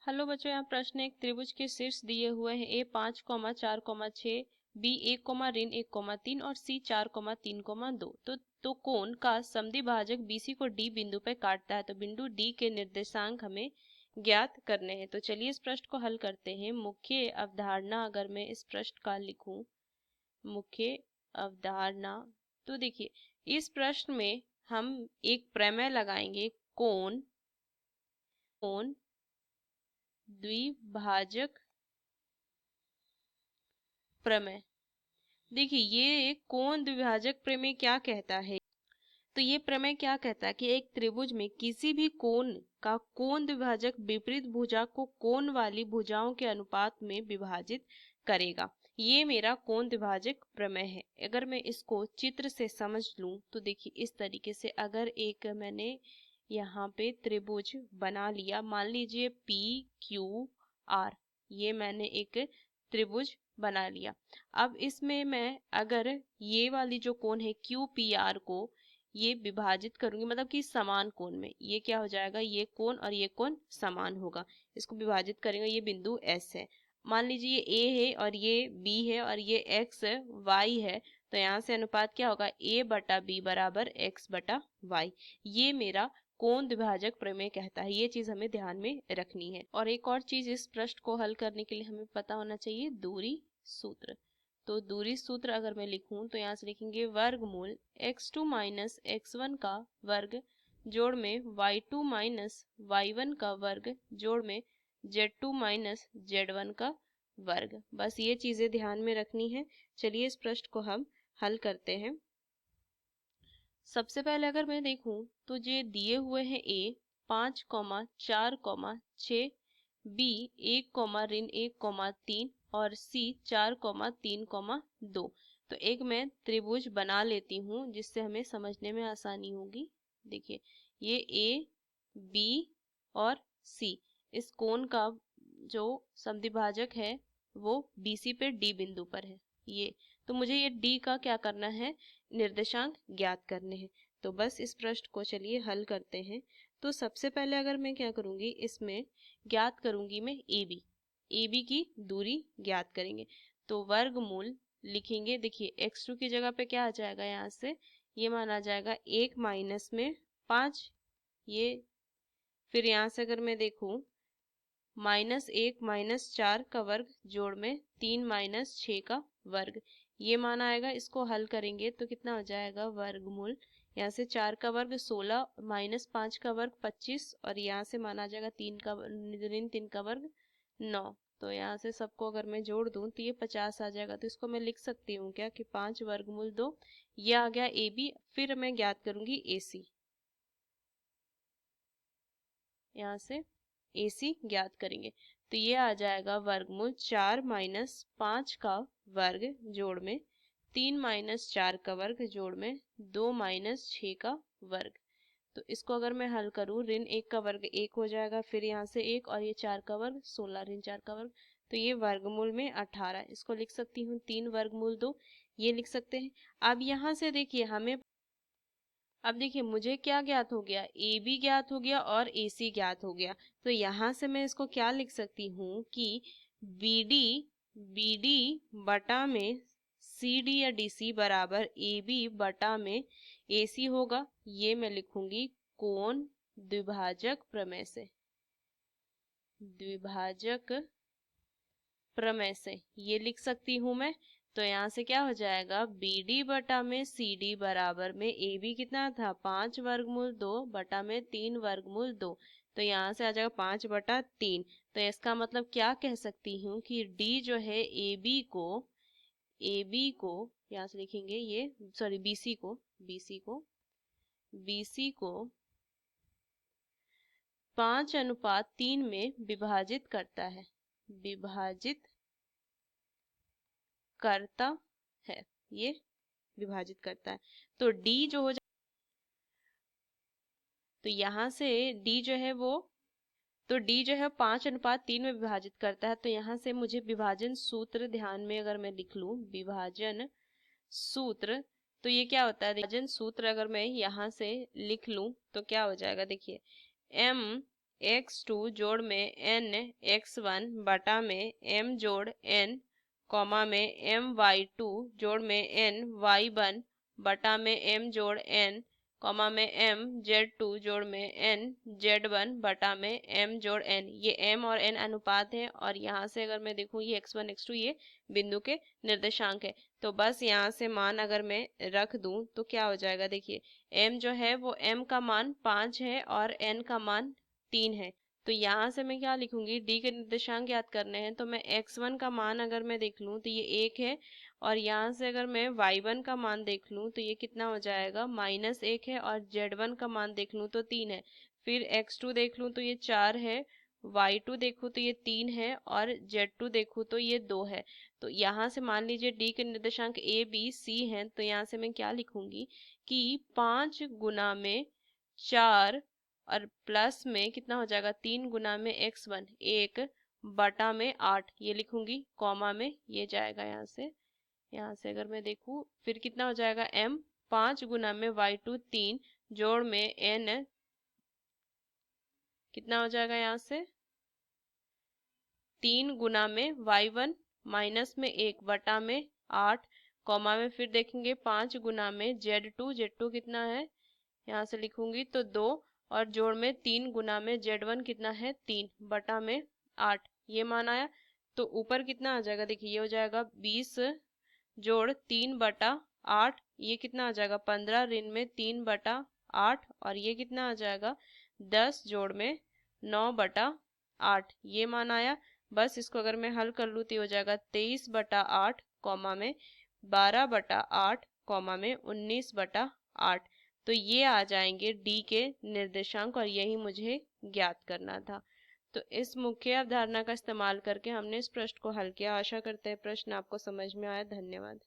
Hello बच्चों, यहाँ प्रश्न एक त्रिभुज के शीर्ष दिए हुए हैं ए 5,4,6, बी 1,3 और सी 4,3,2। तो कोण का समद्विभाजक बीसी को डी बिंदु पर काटता है। तो बिंदु डी के निर्देशांक हमें ज्ञात करने हैं। तो चलिए इस प्रश्न को हल करते हैं। मुख्य अवधारणा अगर मैं इस प्रश्न का लिखूं, मुख्य अवधारणा, तो देखिए इस प्रश्न में हम एक प्रमेय लगाएंगे, कोण द्विभाजक प्रमेय। देखिए ये कोण द्विभाजक प्रमेय क्या कहता है, तो ये प्रमेय क्या कहता है कि एक त्रिभुज में किसी भी कोण का कोण द्विभाजक विपरीत भुजा को कोण वाली भुजाओं के अनुपात में विभाजित करेगा। ये मेरा कोण द्विभाजक प्रमेय है। अगर मैं इसको चित्र से समझ लूं तो देखिए इस तरीके से, अगर एक मैंने यहाँ पे त्रिभुज बना लिया, मान लीजिए पी क्यू आर, ये मैंने एक त्रिभुज बना लिया। अब इसमें मैं अगर ये वाली जो कोण है क्यू पी आर को ये विभाजित करूंगी, मतलब कि समान कोण में, ये क्या हो जाएगा, ये कोण और ये कोण समान होगा, इसको विभाजित करेंगे। ये बिंदु एस है, मान लीजिए ये ए है और ये बी है और ये एक्स वाई है। तो यहाँ से अनुपात क्या होगा, ए बटा बी बराबर एक्स बटा वाई। ये मेरा कोण द्विभाजक प्रमेय कहता है। ये चीज हमें ध्यान में रखनी है। और एक और चीज इस प्रश्न को हल करने के लिए हमें पता होना चाहिए दूरी सूत्र। तो दूरी सूत्र अगर मैं लिखूं तो यहाँ से लिखेंगे वर्गमूल x2 माइनस x1 का वर्ग जोड़ में y2 माइनस y1 का वर्ग जोड़ में z2 माइनस z1 का वर्ग। बस ये चीजें ध्यान में रखनी है। चलिए इस प्रश्न को हम हल करते हैं। सबसे पहले अगर मैं देखूं तो ये दिए हुए हैं ए 5,4,6, बी 1,1,3 और सी 4,3,2। तो एक मैं त्रिभुज बना लेती हूँ जिससे हमें समझने में आसानी होगी। देखिए ये ए बी और सी, इस कोण का जो समद्विभाजक है वो बीसी पे डी बिंदु पर है। ये तो मुझे ये डी का क्या करना है, निर्देशांक ज्ञात करने हैं। तो बस इस प्रश्न को चलिए हल करते हैं। तो सबसे पहले अगर मैं क्या करूंगी, इसमें ज्ञात करूंगी मैं ए बी की दूरी ज्ञात करेंगे। तो वर्गमूल लिखेंगे, देखिए x2 की जगह पे क्या आ जाएगा, यहाँ से ये माना जाएगा 1 माइनस में 5, ये फिर यहाँ से अगर मैं देखूं -1 -4 का वर्ग जोड़ में 3 -6 का वर्ग, ये माना आएगा। इसको हल करेंगे तो कितना हो जाएगा, वर्गमूल यहाँ से 4 का वर्ग 16 -5 का वर्ग 25 और यहाँ से माना आ जाएगा 3 का ऋण 3 का वर्ग 9। तो यहाँ से सबको अगर मैं जोड़ दूं तो ये 50 आ जाएगा। तो इसको मैं लिख सकती हूँ क्या कि 5 वर्गमूल 2, ये आ गया ए बी। फिर मैं ज्ञात करूंगी ए सी, यहाँ से AC ज्ञात करेंगे। तो ये आ जाएगा वर्गमूल 4 -5 का वर्ग जोड़ में 3 -4 का वर्ग जोड़ में 2 -6 का वर्ग। तो इसको अगर मैं हल करूँ, ऋण 1 का वर्ग 1 हो जाएगा, फिर यहाँ से 1 और ये 4 का वर्ग 16, ऋण 4 का वर्ग, तो ये वर्गमूल में 18। इसको लिख सकती हूँ 3 वर्गमूल 2, ये लिख सकते हैं। अब यहाँ से देखिए हमें, अब देखिए मुझे क्या ज्ञात हो गया, ए बी ज्ञात हो गया और ए सी ज्ञात हो गया। तो यहाँ से मैं इसको क्या लिख सकती हूँ कि बी डी बटा में सी डी या डी सी बराबर ए बी बटा में ए सी होगा। ये मैं लिखूंगी कोण द्विभाजक प्रमेय से, द्विभाजक प्रमेय से ये लिख सकती हूँ मैं। तो यहाँ से क्या हो जाएगा, बी डी बटा में सी डी बराबर में ए बी कितना था, 5 वर्गमूल 2 बटा में 3 वर्गमूल 2। तो यहाँ से आ जाएगा 5 बटा 3। तो इसका मतलब क्या कह सकती हूँ कि डी जो है ए बी को यहाँ से लिखेंगे, ये सॉरी बी सी को 5:3 में विभाजित करता है, विभाजित करता है, ये विभाजित करता है। तो डी जो हो जाए, तो यहाँ से डी जो है वो, तो डी जो है 5:3 में विभाजित करता है। तो यहाँ से मुझे विभाजन सूत्र ध्यान में अगर मैं लिख लूं, विभाजन सूत्र, तो ये क्या होता है, विभाजन सूत्र अगर मैं यहाँ से लिख लूं तो क्या हो जाएगा, देखिए m x2 जोड़ में n x1 बटा में m जोड़ n कॉमा में m y2 जोड़ में n y1 बटा में m जोड़ n कॉमा में m z2 जोड़ में n z1 बटा में m जोड़ n। ये m और n अनुपात है और यहाँ से अगर मैं देखूँ ये x1 x2 ये बिंदु के निर्देशांक है। तो बस यहाँ से मान अगर मैं रख दूं तो क्या हो जाएगा, देखिए m जो है वो m का मान 5 है और n का मान 3 है। तो यहाँ से मैं क्या लिखूंगी, d के निर्देशांक याद करने हैं तो मैं x1 का मान अगर मैं देख लूँ तो ये 1 है और यहाँ से अगर मैं y1 का मान देख लूँ तो ये कितना हो जाएगा -1 है और z1 का मान देख लूँ तो 3 है। फिर x2 देख लूँ तो ये 4 है, y2 देखूँ तो ये 3 है और z2 देखूँ तो ये 2 है। तो यहाँ से मान लीजिए d के निर्देशांक a b c हैं तो यहाँ से मैं क्या लिखूंगी कि 5 गुना में 4 और प्लस में कितना हो जाएगा 3 गुना में x1 1 बटा में 8 ये लिखूंगी, कॉमा में ये जाएगा यहाँ से अगर मैं देखूँ फिर कितना हो जाएगा m 5 गुना में y2 3 जोड़ में n कितना हो जाएगा यहाँ से 3 गुना में y1 माइनस में 1 बटा में 8 कॉमा में फिर देखेंगे 5 गुना में z2 कितना है यहाँ से लिखूंगी तो 2 और जोड़ में 3 गुना में z1 कितना है 3 बटा में 8 ये मान आया। तो ऊपर कितना आ जाएगा, देखिए ये हो जाएगा 20 जोड़ 3 बटा 8 ये कितना आ जाएगा 15 ऋण में 3 बटा 8 और ये कितना आ जाएगा 10 जोड़ में 9 बटा 8 ये मान आया। बस इसको अगर मैं हल कर लूँ तो ये हो जाएगा 23 बटा 8 कॉमा में 12 बटा 8 कॉमा में 19 बटा 8। तो ये आ जाएंगे डी के निर्देशांक और यही मुझे ज्ञात करना था। तो इस मुख्य अवधारणा का इस्तेमाल करके हमने इस प्रश्न को हल किया। आशा करते हैं प्रश्न आपको समझ में आया। धन्यवाद।